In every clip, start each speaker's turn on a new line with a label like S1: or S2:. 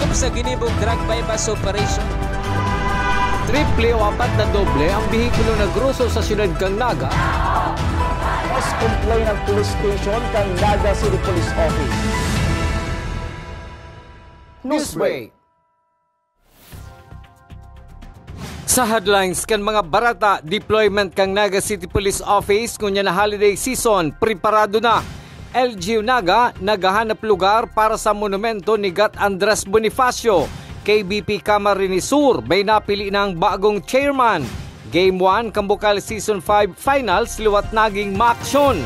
S1: Sakop sa ginibong drug bypass operation.
S2: Triple o 4 na doble ang bihikulo na gruso sa siyudad kang Naga.
S3: Mas complain ang police station kang Naga City Police Office.
S2: Newsbreak. Sa headlines kan mga barata, deployment kang Naga City Police Office kunya na holiday season, preparado na. LGU Naga naghahanap lugar para sa monumento ni Gat Andres Bonifacio. KBP Camarines Sur may napili ng bagong chairman. Game 1 Kambukal Season 5 Finals liwat naging maaksyon.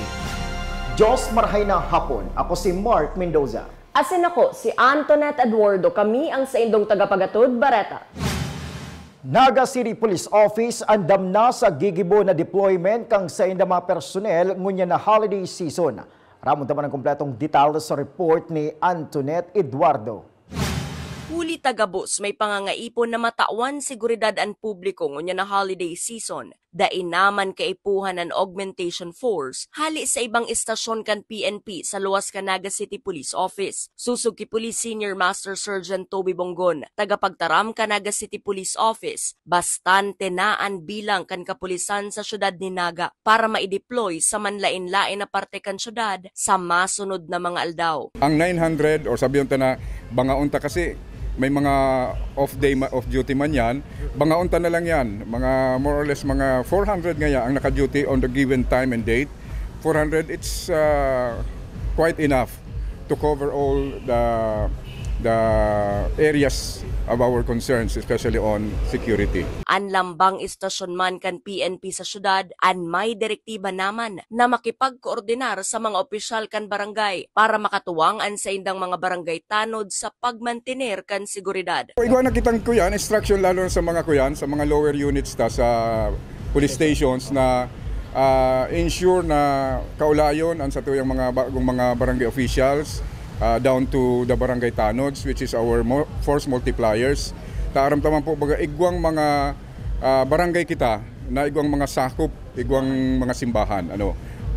S3: Diyos marhay ng hapon. Ako si Mark Mendoza.
S4: Asin ako si Antoinette Eduardo. Kami ang sa indong tagapagatod Bareta.
S3: Naga City Police Office andam na sa gigibo na deployment kang sa inda mga personnel ngunya na holiday season. Ramon taman ang kompletong details sa report ni Antoinette Eduardo.
S5: Huli tagabos may pangangaipon na matawan seguridad ang publiko ngunya na holiday season. Dain naman kaipuhan ang augmentation force hali sa ibang istasyon kan PNP sa luwas ka Naga City Police Office. Susog ki Police Senior Master Sergeant Toby Bonggon, tagapagtaram ka Naga City Police Office, bastante naan bilang kan kapulisan sa syudad ni Naga para ma-deploy sa manlain-lain na parte kan syudad sa masunod na mga aldaw.
S6: Ang 900 or sabihin na bangaunta kasi may mga off duty man yan, bangaunta na lang yan, mga more or less mga 400 ngaya ang naka-duty on the given time and date. 400, it's quite enough to cover all the areas of our concerns, especially on security.
S5: An lambang istasyon man kan PNP sa syudad, an may direktiba naman na makipagkoordinar sa mga opisyal kan barangay para makatuwang an sa indang mga barangay tanod sa pagmantiner kan seguridad.
S6: Igwa na kitang kuyan, instruction lalo sa mga kuyan, sa mga lower units ta sa police stations na ensure na kaulayon ang sa tuyang mga bagong mga barangay officials down to the barangay tanods, which is our force multipliers. Taaramtaman po baga igwang mga barangay kita na igwang mga sakop, igwang mga simbahan,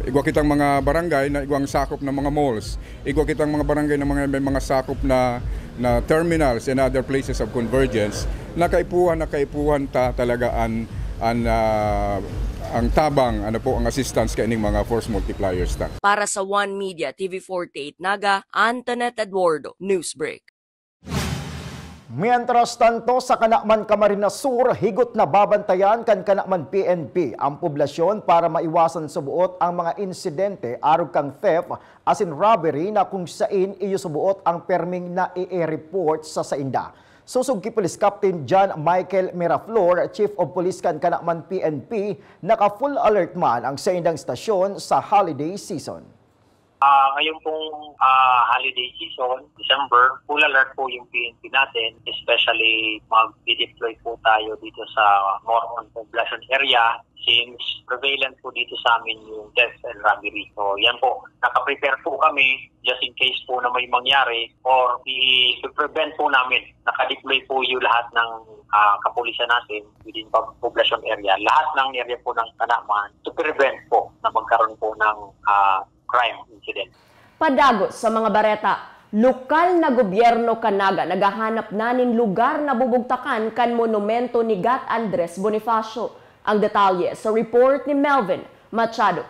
S6: igwa kitang mga barangay na igwang sakop ng mga malls, igwa kitang mga barangay na may mga sakop na terminals and other places of convergence. Nakaipuhan ta talaga ang tabang ang assistance kaining mga force multipliers ta.
S5: Para sa One Media TV48 Naga, Antoinette Eduardo, Newsbreak.
S3: Mientras tanto sa Kanakman Camarines Sur, higot na babantayan kan Kanakman PNP ang poblasyon para maiwasan subuot ang mga insidente arog kang theft asin robbery na kung sain iyo subuot ang perming na i-report sa sainda. Susog ki Police Captain John Michael Miraflor, Chief of Police kan Kanakman PNP, naka-full alert man ang saindang stasyon sa holiday season.
S7: Ngayon pong holiday season, December, full alert po yung PNP natin, especially mag-deploy po tayo dito sa more on population area since prevalent po dito sa amin yung theft and robbery. So yan po, nakaprepare po kami just in case po na may mangyari or i-prevent po namin. Nakadeploy po yung lahat ng kapulisan natin within population area. Lahat ng area po ng Kanakman to prevent po na magkaroon po ng crime incident.
S4: Padagos sa mga bareta, lokal na gobyerno Kanaga naghahanap na ning lugar na bubugtakan kan monumento ni Gat Andres Bonifacio. Ang detalye sa report ni Melvin Machado.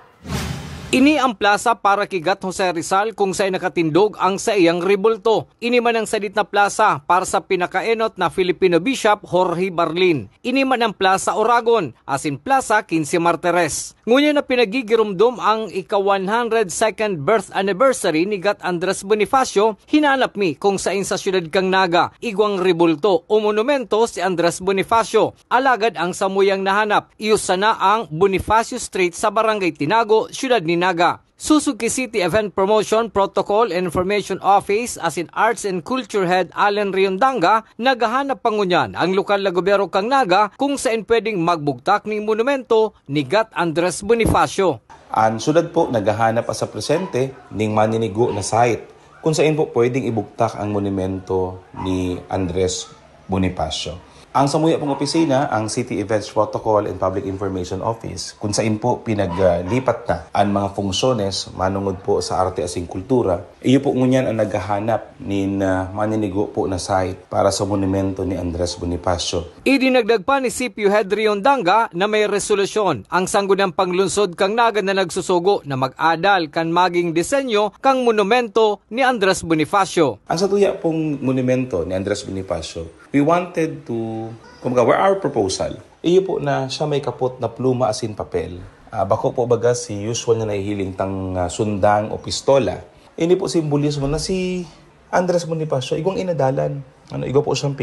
S2: Ini ang plaza para kay Gat Jose Rizal kung saan nakatindog ang sa iyang rebulto. Ini man ang sadit na plaza para sa pinakaenot na Filipino Bishop Jorge Barlin. Ini man ang Plaza Oragon, asin Plaza 15 Martires. Ngunyan na pinagigirumdum ang ika-102nd birth anniversary ni Gat Andres Bonifacio, hinanap mi kung saan sa siyudad kang Naga, igwang rebulto o monumento si Andres Bonifacio. Alagad ang samuyang nahanap, iyusa na ang Bonifacio Street sa Barangay Tinago, siyudad ni Naga. Suzuki City Event Promotion Protocol and Information Office asin Arts and Culture Head Allen Riondanga naghahanap pangunyan ang lokal na gobyerno kang Naga kung saan pwedeng magbugtak ng monumento ni Gat Andres Bonifacio.
S8: Ang sudad po naghahanap sa presente ning maninigo na site kung saan po pwedeng ibugtak ang monumento ni Andres Bonifacio. Ang samuya pong opisina, ang City Events Protocol and Public Information Office, kung saan po pinaglipat na ang mga funksyones manungod po sa arte asing kultura, iyo po ngunyan ang naghahanap ni maninigo po na site para sa monumento ni Andres Bonifacio.
S2: Idinagdag pa ni CPU Head Rion Danga na may resolusyon ang sanggunang panglunsod kang Naga na nagsusugo na mag-adal kan maging disenyo kang monumento ni Andres Bonifacio.
S8: Ang satuya pong monumento ni Andres Bonifacio, we wanted to, our proposal, iyo po na siya may kapot na pluma asin papel. Bako po baga si usual na nahihiling tang sundang o pistola. Ini po simbolismo na si Andres Bonifacio, igong inadalan. Igo po siyang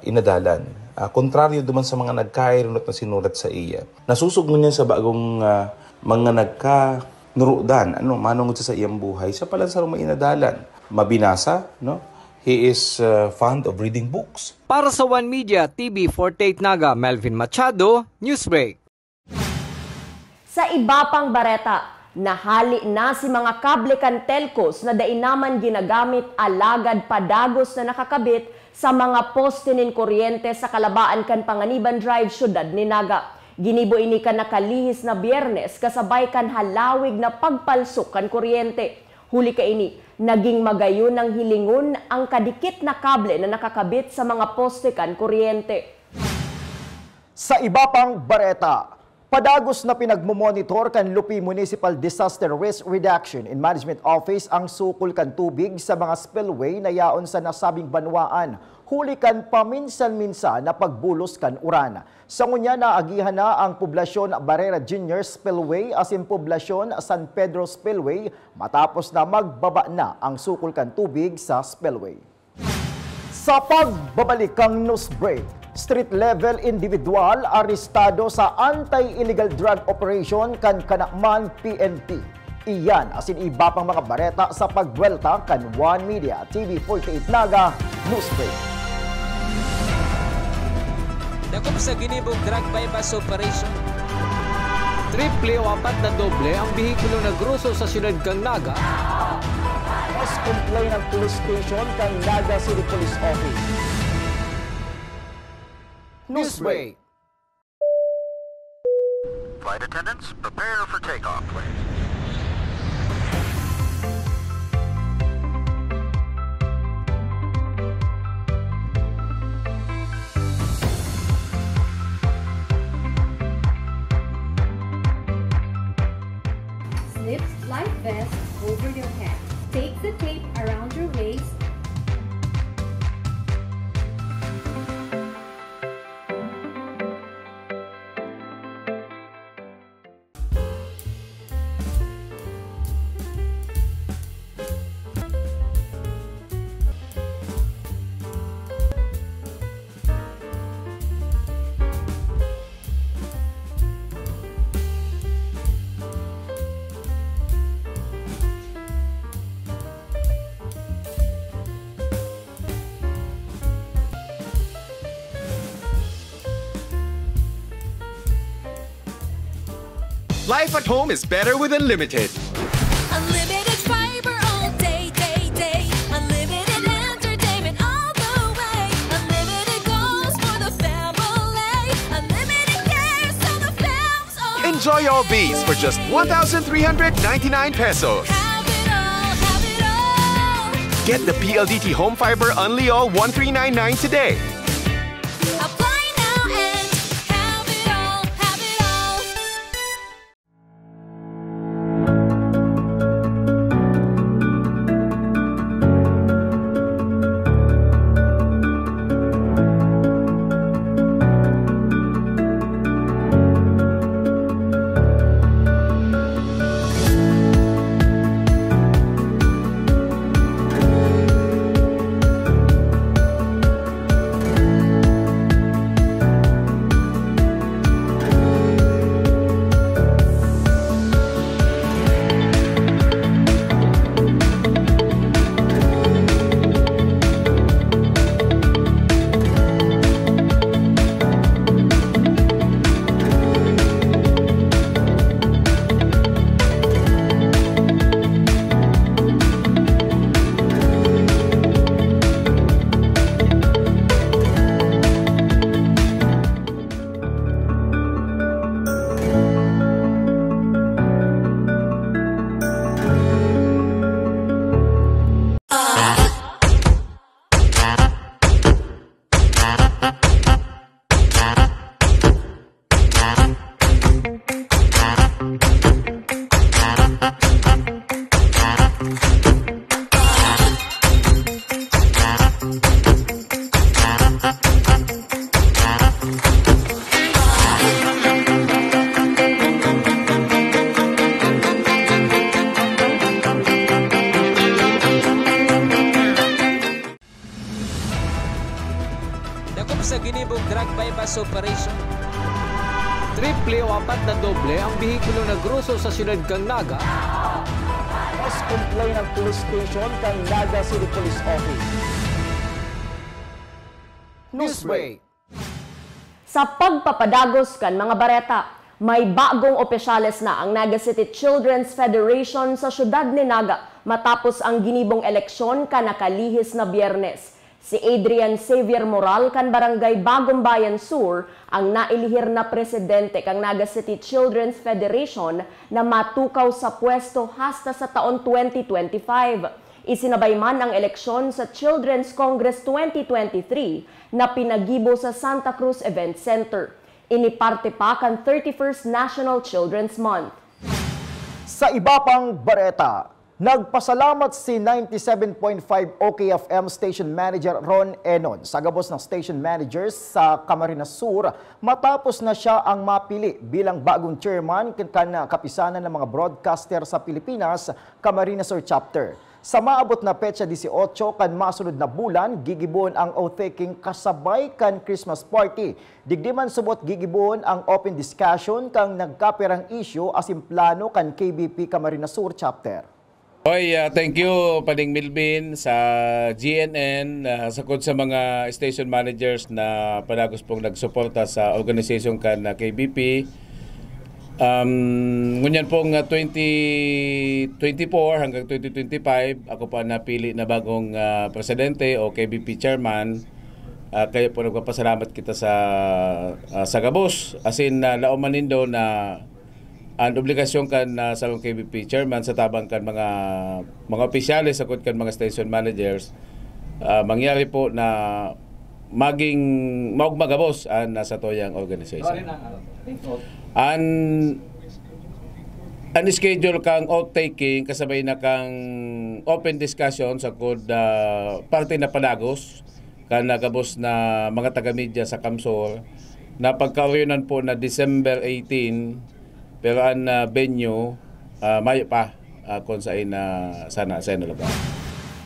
S8: inadalan. Kontraryo duman sa mga nagkairunot na sinulat sa iya. Nasusugno niya sa bagong mga nagkanurudan, manungod sa iyang buhay. Siya pala sa rumay inadalan. Mabinasa, no? He is fond of reading books.
S2: Para sa One Media TV 48 Naga, Melvin Machado, Newsbreak.
S4: Sa iba pang bareta, nahali na si mga kable kan telcos na dainaman ginagamit alagad padagos na nakakabit sa mga poste nin kuryente sa Kalabaan kan Panganiban Drive, syudad ni Naga. Ginibo ini kan nakalihis na Biyernes kasabay kan halawig na pagpalsok kan kuryente. Huli ka ini, naging magayon ng hilingon ang kadikit na kable na nakakabit sa mga poste kan kuryente.
S3: Sa iba pang bareta, padagos na pinagmumonitor kan Lupi Municipal Disaster Risk Reduction and Management Office ang sukol kan tubig sa mga spillway na yaon sa nasabing banwaan. Huli kan paminsan-minsan na pagbulos kan uran. Sa ngunya naagihan na ang poblasyon Barrera Junior Spillway asin poblasyon San Pedro Spillway matapos na magbaba na ang sukol kan tubig sa spillway. Sa pagbabalik kang Newsbreak, street-level individual arestado sa anti-illegal drug operation kan Kanakman PNP. Iyan asin iba pang mga bareta sa pagwelta kan One Media TV 48 Naga Newsbreak.
S1: Dakop sa ginibong drug bypass operation.
S2: Triple o apat na doble ang bihikulo na gruso sa siyudad kang Naga.
S3: Mas complain ng police station kang Naga City Police Office. Newsbreak.
S9: Flight attendants, prepare for takeoff, please.
S10: Slip life vest over your head. Take the tape around your waist.
S11: Life at home is better with Unlimited.
S12: Unlimited fiber all day, day, day. Unlimited entertainment all the way. Unlimited goals for the family. Unlimited cares so the fam's all.
S11: Enjoy all these for just 1,399 pesos.
S12: Have it all, have it all.
S11: Get the PLDT Home Fiber Unli All 1399 today.
S12: Apply now and have it all, have it all.
S1: sa ginibong drug bypass operation.
S2: Triple o 4 na doble ang bihikulo na gruso sa siyudad kang Naga.
S3: Mas complain ng police station kang Naga City Police Office. Newsbreak.
S4: Sa pagpapadagos kan mga bareta, may bagong opisyales na ang Naga City Children's Federation sa syudad ni Naga matapos ang ginibong eleksyon kanakalihis na Biyernes. Si Adrian Xavier Moral kan Barangay Bagong Bayan Sur ang nailihir na presidente kang Naga City Children's Federation na matukaw sa pwesto hasta sa taon 2025. Isinabay man ang eleksyon sa Children's Congress 2023 na pinagibo sa Santa Cruz Event Center. Iniparte pa kan 31st National Children's Month.
S3: Sa iba pang bareta, nagpasalamat si 97.5 OKFM Station Manager Ron Enon sa gabos ng station managers sa Camarines Sur matapos na siya ang mapili bilang bagong chairman kan kapisanan ng mga broadcaster sa Pilipinas, Camarines Sur Chapter. Sa maabot na petsa 18 kan masunod na bulan, gigibon ang oath-taking kasabay kan Christmas party. Digdiman subot gigibon ang open discussion kang nagkapirang issue asim plano kan KBP Camarines Sur Chapter.
S13: Thank you Pading Milvin sa GNN, sakod sa mga station managers na padagos pong nagsuporta sa organization kan KBP. Ngunyan pong 2024 hanggang 2025, ako pa napili na bagong presidente o KBP chairman. Kaya po nagpapasalamat kita sa gabos. As in, laumanindo na ang obligasyon kan sa KBP chairman sa tabang kan mga opisyales sakot kan mga station managers, mangyari po na maging maugmagabos ang nasa toyang organization. Ang schedule kang oath-taking kasabay na kang open discussion sa parte na padagos kan nagabos na mga taga-media sa Kamsor na pagkaroon po na December 18, pero ang venue Mayo pa kung saan sana sa lugar.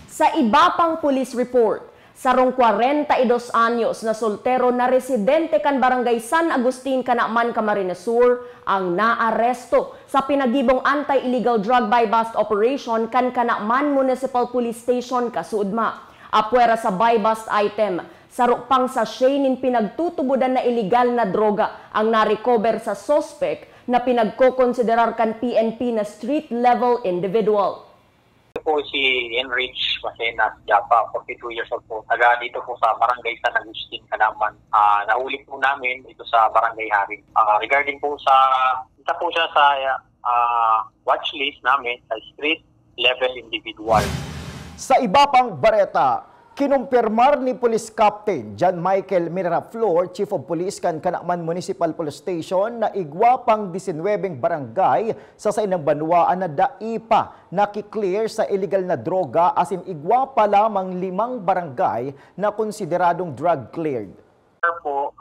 S4: Sa iba pang police report, sarong 42 anyos na soltero na residente kan Barangay San Agustin, Kanakman, Camarines Sur ang naaresto sa pinagibong anti-illegal drug buy-bust operation kan Kanakman Municipal Police Station, Kasuudma. Apwera sa buy-bust item, sarok pang sachet nin pinagtutubudan na illegal na droga ang na-recover sa suspect na pinagkokonsiderar kan PNP na street-level individual.
S7: Po si Enrich Macenas Japa, 42 years old po. Taga dito po sa Barangay San Agustin, Kanaman. Nahuli po namin dito sa Barangay Haring. Regarding po sa, isa po siya sa watch list namin sa street level individual.
S3: Sa iba pang bareta, kinumpirmar ni Police Captain John Michael Miraflor, Chief of Police kan Kanakman Municipal Police Station, na igwa pang 19 barangay sa sainang banwaan na daipa nakiklear sa illegal na droga, asin igwa pa lamang 5 barangay na konsideradong drug cleared.
S7: Po,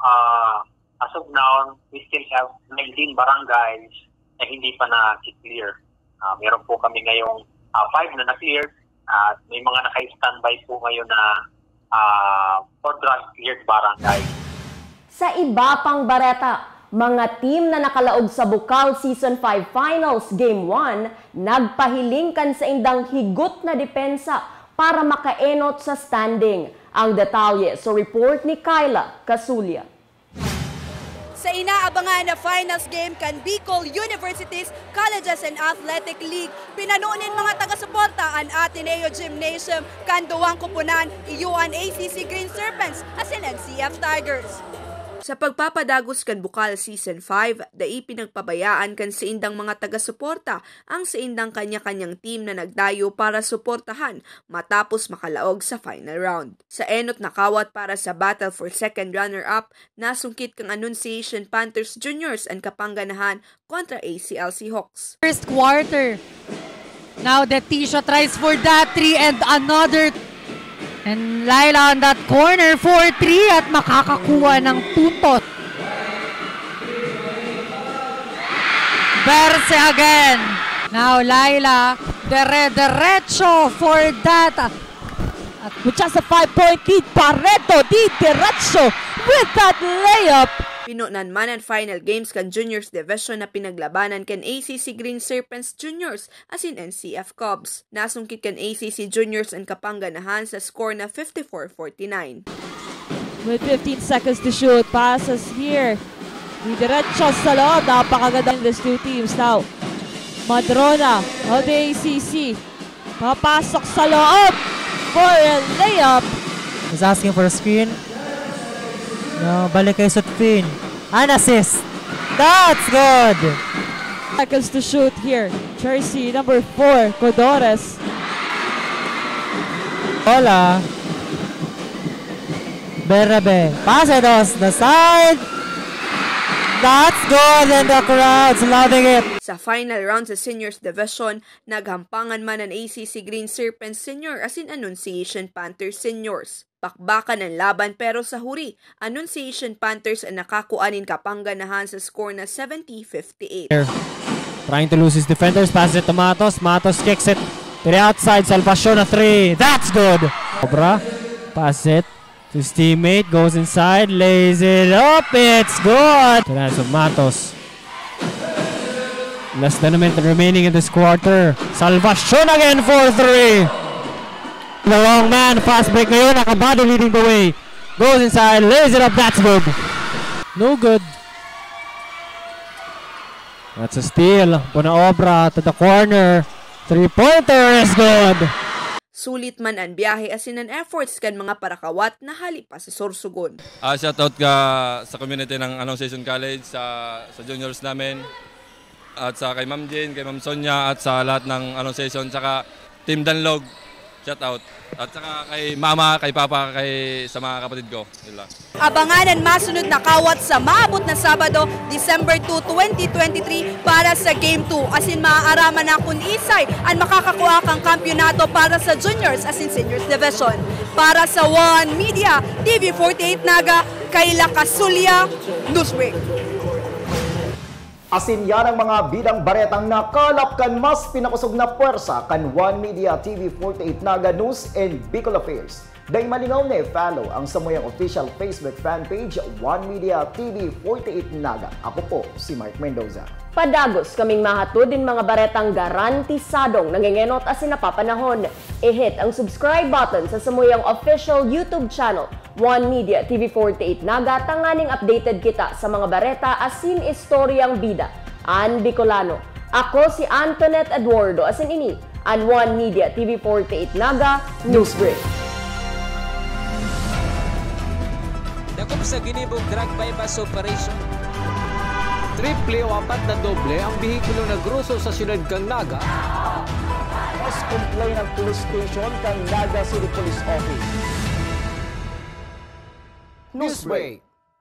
S7: as of now, we still have 19 barangays na hindi pa na-clear. Meron po kami ngayong 5 na na-cleared. At may mga naka-standby po ngayon na for drug-cleared barangay.
S4: Sa iba pang bareta, mga team na nakalaog sa Bukal Season 5 Finals Game 1 nagpahiling kan sa indang higot na depensa para makaenot sa standing. Ang detalye sa report ni Kyla Casulia.
S14: Sa inaabangan na finals game kan Bicol Universities Colleges and Athletic League, pinanunin mga taga-suporta ang Ateneo Gymnasium kan duwang kupunan iuan ACC Green Serpents as in CF Tigers. Sa pagpapadagos kan Bukal Season 5, dai pinagpabayaan kan sa indang mga taga-suporta ang sa indang kanya-kanyang team na nagdayo para suportahan matapos makalaog sa final round. Sa enot nakawat para sa battle for second runner-up, nasungkit kang Annunciation Panthers Juniors ang kapangganahan kontra ACLC Hawks.
S15: First quarter. Now the Tisha tries for that 3 and another. And Laila on that corner for 3 at makakakuha ng puntos. Berse again. Now Laila, derecho for that
S16: At mula sa 5-point lead, Barreto di diretso with that layup.
S14: Pinunan man ang final games kan Juniors Division na pinaglabanan kan ACC Green Serpents Juniors as in NCF Cubs. Nasungkit kan ACC Juniors ang Kapanganahan sa score na 54-49.
S16: With 15 seconds to shoot, passes here. Di diretso sa loob, napakaganda in these two teams now. Madrona of the ACC, papasok sa loob for a layup.
S17: He's asking for a screen. No, balik kay Sutphin. An assist. That's good.
S16: Seconds to shoot here. Jersey number 4, Codores.
S17: Hola. Berabe. Pasados the side. That's good and the crowd's loving it.
S14: Sa final round sa Seniors Division, naghampangan man ang ACC Green Serpents Senior as in Annunciation Panthers Seniors. Bakbakan ang laban pero sa huri, Annunciation Panthers ang nakakuanin Kapanganahan sa score na 70-58.
S17: Trying to lose his defenders, passes it to Matos. Matos kicks it to the outside. Salvacion a 3. That's good. Cobra, pass it to his teammate, goes inside, lays it up. It's good. To the hands of Matos. Less than a minute remaining in this quarter. Salvacion again for 3. The wrong man, fast break ngayon, Nakabado leading the way. Goes inside, lays it up, that's good. No good. That's a steal. Bonaobra to the corner. 3-pointer is good.
S14: Sulit man ang biyahe as in an efforts kan mga parakawat na halipa sa Sorsogon.
S18: Shoutout ka sa community ng Annunciation College, sa juniors namin, at sa kay Ma'am Jane, kay Ma'am Sonia, at sa lahat ng Annunciation, tsaka Team Danlog. Shout out. At saka kay mama, kay papa, sa mga kapatid ko.
S14: Abangan ang masunod na kawat sa maabot na Sabado, December 2, 2023 para sa Game 2. As in maaaraman na kung isay ang makakakuha kang kampyonato para sa Juniors as in Seniors Division. Para sa One Media, TV48 Naga, Kayla Casulia, Newsbreak.
S3: Asin yan ang mga bidang baretang nakalap kan mas pinakusog na puwersa kan One Media TV48 Naga News and Bicol Affairs. Dahil malingaw na follow ang samuyang official Facebook fan page One Media TV48 Naga. Ako po si Mark Mendoza.
S4: Padagos kaming mahatod din mga baretang garantisadong nangingenot as napapanahon. I-hit ang subscribe button sa samuyang official YouTube channel One Media TV48 Naga, tanganing updated kita sa mga bareta asin istoryang bida. An Bicolano. Ako si Antoinette Eduardo asin ini an One Media TV48 Naga Newsbreak.
S1: Dakop sa ginibog drug bypass operation.
S2: Triple o 4 na doble ang bihikulo na gruso sa siyudad kang Naga.
S3: Mas complain ng police station kang Naga City Police Office.
S2: Newsbreak.